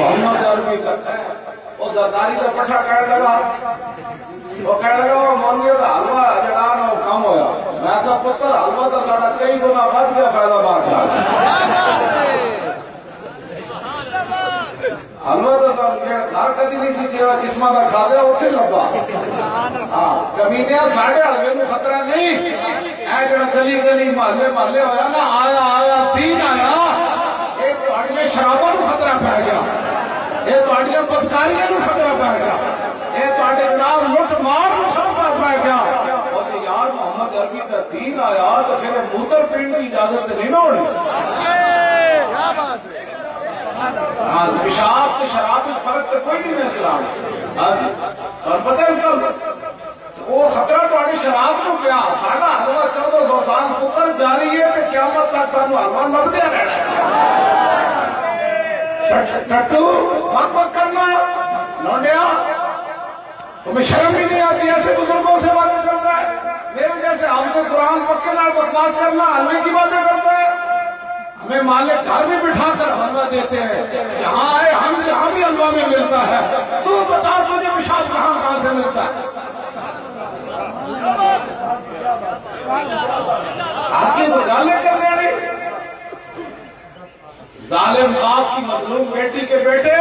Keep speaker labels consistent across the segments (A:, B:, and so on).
A: محمد عربی کرتا ہے وہ زرداری کا پٹھا کہنے لگا وہ مولوی کا حلوہ جڑا نا وہ کم ہویا میں کہا پتر حلوہ تو ساڑا کئی گنا بڑھ گیا فیض آباد جا حلوہ تو گھر کدی نہیں سی جیڑا قسمہ دا کھا گیا اتنے لگا کمینیا ساڑھے حلوے میں خطرہ نہیں اے جڑا گلی گلی محلے محلے ہویا نا آیا دین آیا ایک تو اڑیے شرابہ کو خطرہ پہ گیا ایک تو اڑیے بدکاریاں کو خطرہ پہ گیا ایک تو اڑیے جناب لٹ مار کو خطرہ پہ گیا اور یار محمد عربی کا دین آیا تو پھر موتر پینڈ کی اجازت نہیں نہ ہوڑی کیا بات ہے پیشاب سے شراب میں فرق تو کوئی نہیں ہے اسلام اور پتہ ہے اس کا وہ خطرہ تو آڑی شراب کو کیا ساڑھا حلوہ 1400 سال پتر جاری ہے کہ قیامت تک سانو حلوہ لب دیا رہنا ہے ٹٹو بک بک کرنا لونڈیا تمہیں شرم بھی نہیں آتی ایسے بزرگوں سے باتیں کرتا ہے میرے جیسے حافظ قرآن پکے نال بکواس کرنا حلوے کی باتیں کرتا ہے ہمیں مالک گھر میں بٹھا کر حلوہ دیتے ہیں یہاں آئے ہم یہاں بھی حلوہ میں ملتا ہے تو بتا تجھے پیشاب کہاں سے ملتا ہے آگے بگالے کر رہے ظالم باپ کی مظلوم بیٹی کے بیٹے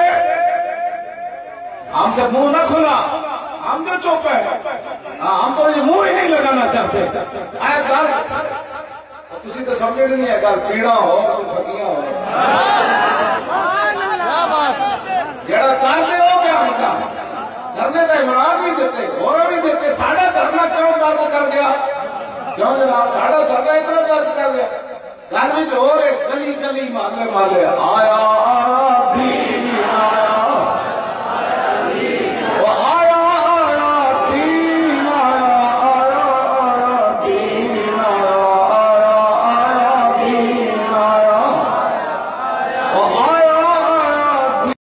A: ہم سے منہ نہ کھلا ہم جو چوپ ہے ہم تو یہ منہ ہی نہیں لگانا چاہتے آئے گھر تسی تو سمجھے نہیں ہے گھر پیڑا ہو پھکیاں ہو جڑا کر دے ہو گیا ہم کا کرنے کا عمران بھی دیتے گورا بھی دیتے ساڑھا دھرنا کیوں درد کر گیا کیوں جناب ساڑھا دھرنا اتنا درد کر گیا گھر میں جو ہو رہے گلی گلی مالے مالے آیا